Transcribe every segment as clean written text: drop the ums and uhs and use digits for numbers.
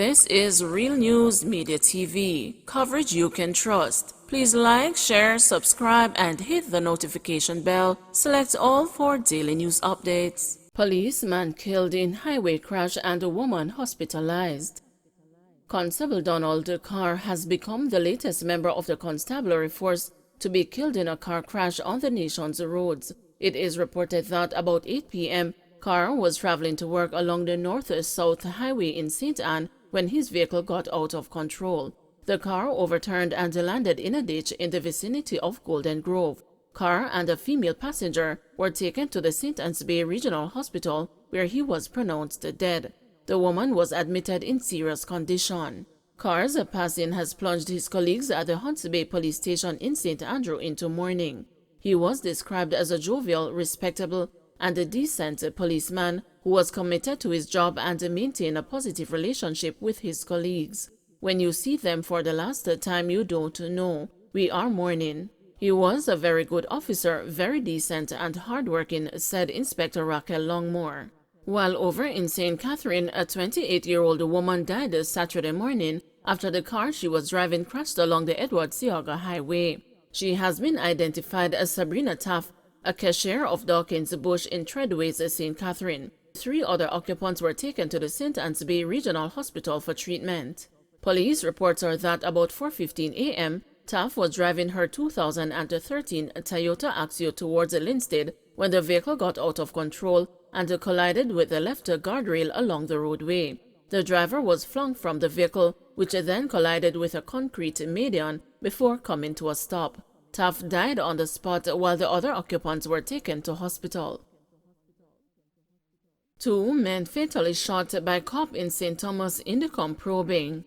This is Real News Media TV, coverage you can trust. Please like, share, subscribe, and hit the notification bell. Select all for daily news updates. Policeman killed in highway crash and a woman hospitalized. Constable Donald Carr has become the latest member of the constabulary force to be killed in a car crash on the nation's roads. It is reported that about 8 p.m., Carr was traveling to work along the north-south highway in St. Anne when his vehicle got out of control. The car overturned and landed in a ditch in the vicinity of Golden Grove. Carr and a female passenger were taken to the St. Anne's Bay Regional Hospital, where he was pronounced dead. The woman was admitted in serious condition. Carr's passing has plunged his colleagues at the Hunts Bay Police Station in St. Andrew into mourning. He was described as a jovial, respectable, and a decent policeman who was committed to his job and maintained a positive relationship with his colleagues. When you see them for the last time, you don't know. We are mourning. He was a very good officer, very decent and hardworking, said Inspector Raquel Longmore. While over in St. Catherine, a 28-year-old woman died Saturday morning after the car she was driving crashed along the Edward Seaga Highway. She has been identified as Sabrina Taff, a cashier of Dawkins Bush in Treadways, St. Catherine. 3 other occupants were taken to the St. Anne's Bay Regional Hospital for treatment. Police reports are that about 4:15 a.m., Taff was driving her 2013 Toyota Axio towards Linstead when the vehicle got out of control and collided with the left guardrail along the roadway. The driver was flung from the vehicle, which then collided with a concrete median before coming to a stop. Taff died on the spot while the other occupants were taken to hospital. 2 men fatally shot by cop in St. Thomas Indicom probing.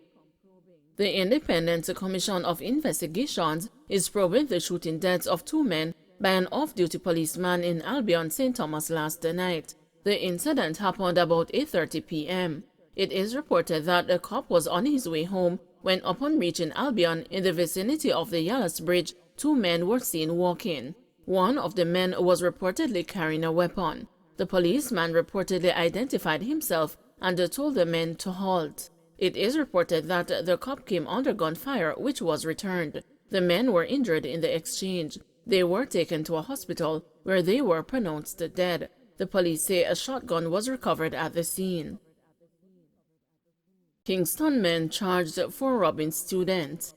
The Independent Commission of Investigations is probing the shooting deaths of 2 men by an off-duty policeman in Albion, St. Thomas last night. The incident happened about 8:30 p.m. It is reported that the cop was on his way home when, upon reaching Albion in the vicinity of the Yallas Bridge, 2 men were seen walking. One of the men was reportedly carrying a weapon. The policeman reportedly identified himself and told the men to halt. It is reported that the cop came under gunfire, which was returned. The men were injured in the exchange. They were taken to a hospital where they were pronounced dead. The police say a shotgun was recovered at the scene. Kingston men charged for robbing student.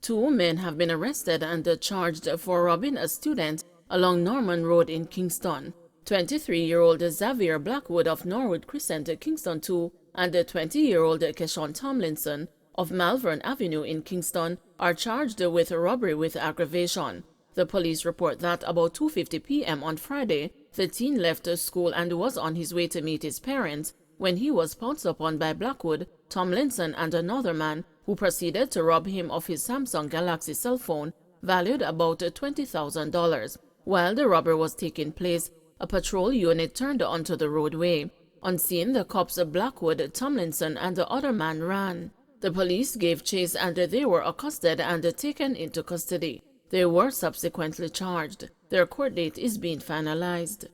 2 men have been arrested and charged for robbing a student along Norman Road in Kingston. 23-year-old Xavier Blackwood of Norwood Crescent, Kingston 2, and 20-year-old Keshawn Tomlinson of Malvern Avenue in Kingston are charged with robbery with aggravation. The police report that about 2:50 p.m. on Friday, the teen left school and was on his way to meet his parents when he was pounced upon by Blackwood, Tomlinson, and another man who proceeded to rob him of his Samsung Galaxy cell phone, valued about $20,000. While the robbery was taking place, a patrol unit turned onto the roadway. On scene, the cops Blackwood, Tomlinson, and the other man ran. The police gave chase and they were accosted and taken into custody. They were subsequently charged. Their court date is being finalized.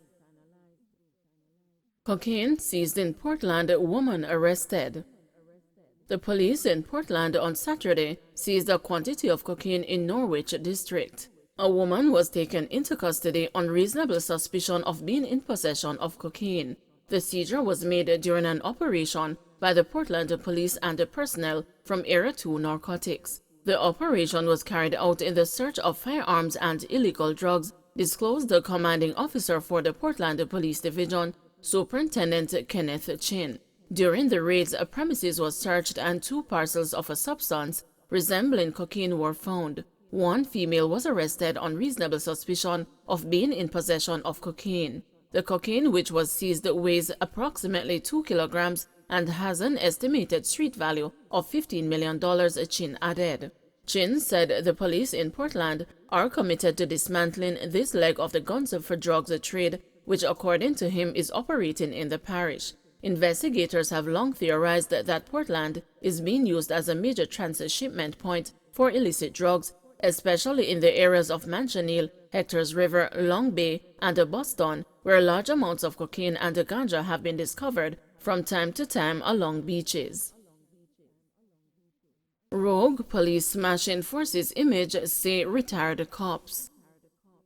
Cocaine seized in Portland, woman arrested. The police in Portland on Saturday seized a quantity of cocaine in Norwich district. A woman was taken into custody on reasonable suspicion of being in possession of cocaine. The seizure was made during an operation by the Portland police and the personnel from Area 2 Narcotics. The operation was carried out in the search of firearms and illegal drugs, disclosed the commanding officer for the Portland Police Division, Superintendent Kenneth Chin. During the raids, a premises was searched and 2 parcels of a substance resembling cocaine were found. 1 female was arrested on reasonable suspicion of being in possession of cocaine. The cocaine, which was seized, weighs approximately 2 kilograms and has an estimated street value of $15 million, Chin added. Chin said the police in Portland are committed to dismantling this leg of the guns for drugs trade, which according to him is operating in the parish. Investigators have long theorized that Portland is being used as a major transshipment point for illicit drugs, especially in the areas of Manchaniel, Hector's River, Long Bay, and Boston, where large amounts of cocaine and ganja have been discovered from time to time along beaches. Rogue police smashing forces image, say retired cops.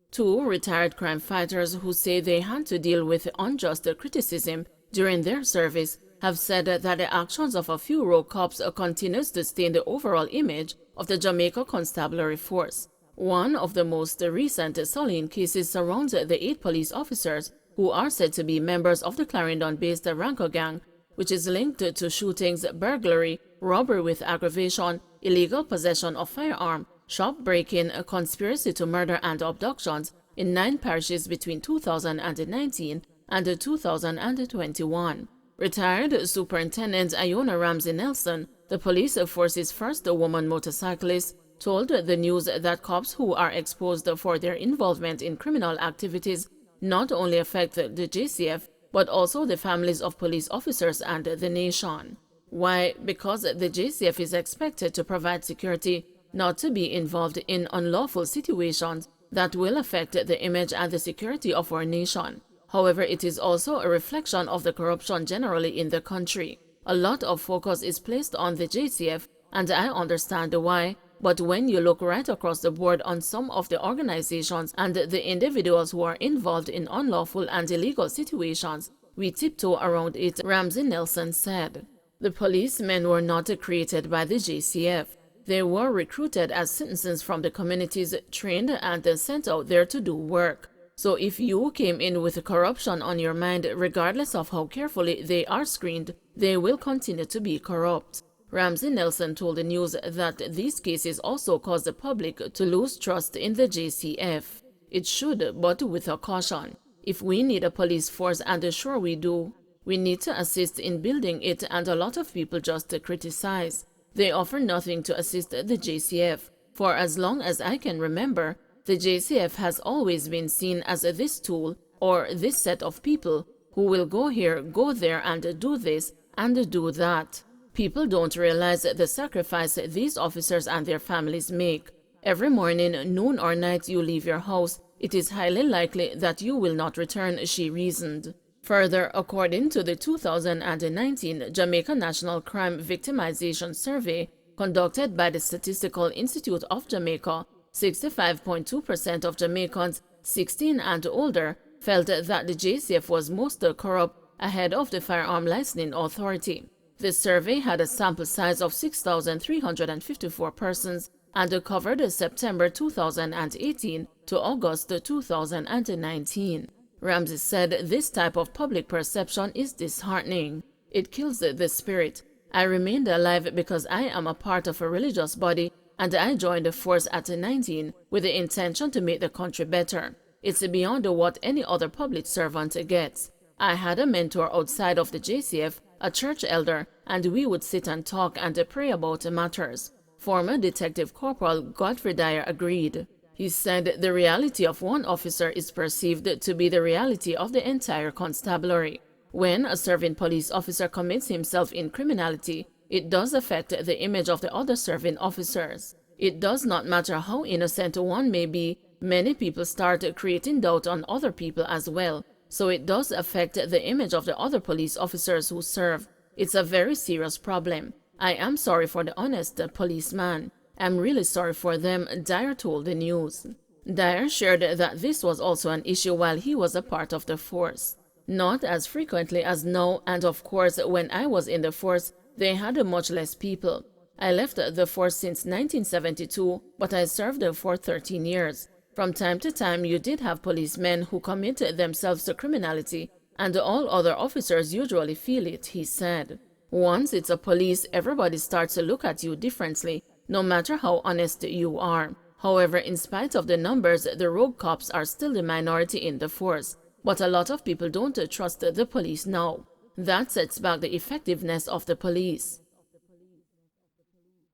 Two retired crime fighters who say they had to deal with unjust criticism during their service have said that the actions of a few rogue cops continues to stain the overall image of the Jamaica Constabulary Force. One of the most recent sullying cases surrounds the 8 police officers who are said to be members of the Clarendon-based Ranko gang, which is linked to shootings, burglary, robbery with aggravation, illegal possession of firearm, shop breaking, conspiracy to murder and abductions in 9 parishes between 2019 and 2021. Retired Superintendent Iona Ramsey Nelson, the police force's first woman motorcyclist, told the news that cops who are exposed for their involvement in criminal activities not only affect the JCF, but also the families of police officers and the nation. Why? Because the JCF is expected to provide security, not to be involved in unlawful situations that will affect the image and the security of our nation. However, it is also a reflection of the corruption generally in the country. A lot of focus is placed on the JCF, and I understand why, but when you look right across the board on some of the organizations and the individuals who are involved in unlawful and illegal situations, we tiptoe around it, Ramsey Nelson said. The policemen were not created by the JCF. They were recruited as citizens from the communities, trained and sent out there to do work. So if you came in with corruption on your mind, regardless of how carefully they are screened, they will continue to be corrupt. Ramsey Nelson told the news that these cases also cause the public to lose trust in the JCF. It should, but with a caution. If we need a police force, and sure we do, we need to assist in building it, and a lot of people just criticize. They offer nothing to assist the JCF. For as long as I can remember, the JCF has always been seen as this tool or this set of people who will go here, go there, and do this and do that. People don't realize the sacrifice these officers and their families make. Every morning, noon or night you leave your house, it is highly likely that you will not return, she reasoned. Further, according to the 2019 Jamaica National Crime Victimization Survey conducted by the Statistical Institute of Jamaica, 65.2% of Jamaicans 16 and older felt that the JCF was most corrupt, ahead of the Firearm Licensing Authority. The survey had a sample size of 6,354 persons and covered September 2018 to August 2019. Ramsey said this type of public perception is disheartening. It kills the spirit. I remained alive because I am a part of a religious body, and I joined the force at 19 with the intention to make the country better. It's beyond what any other public servant gets. I had a mentor outside of the JCF, a church elder, and we would sit and talk and pray about matters. Former Detective Corporal Godfrey Dyer agreed. He said the reality of one officer is perceived to be the reality of the entire constabulary. When a serving police officer commits himself in criminality, it does affect the image of the other serving officers. It does not matter how innocent one may be, many people start creating doubt on other people as well. So it does affect the image of the other police officers who serve. It's a very serious problem. I am sorry for the honest policeman. I'm really sorry for them, Dyer told the news. Dyer shared that this was also an issue while he was a part of the force. Not as frequently as now, and of course when I was in the force, they had much less people. I left the force since 1972, but I served for 13 years. From time to time, you did have policemen who committed themselves to criminality, and all other officers usually feel it, he said. Once it's a police, everybody starts to look at you differently, no matter how honest you are. However, in spite of the numbers, the rogue cops are still the minority in the force. But a lot of people don't trust the police now. That sets back the effectiveness of the police.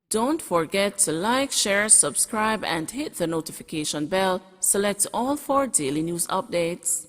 Don't forget to like, share, subscribe, and hit the notification bell. Select all for daily news updates.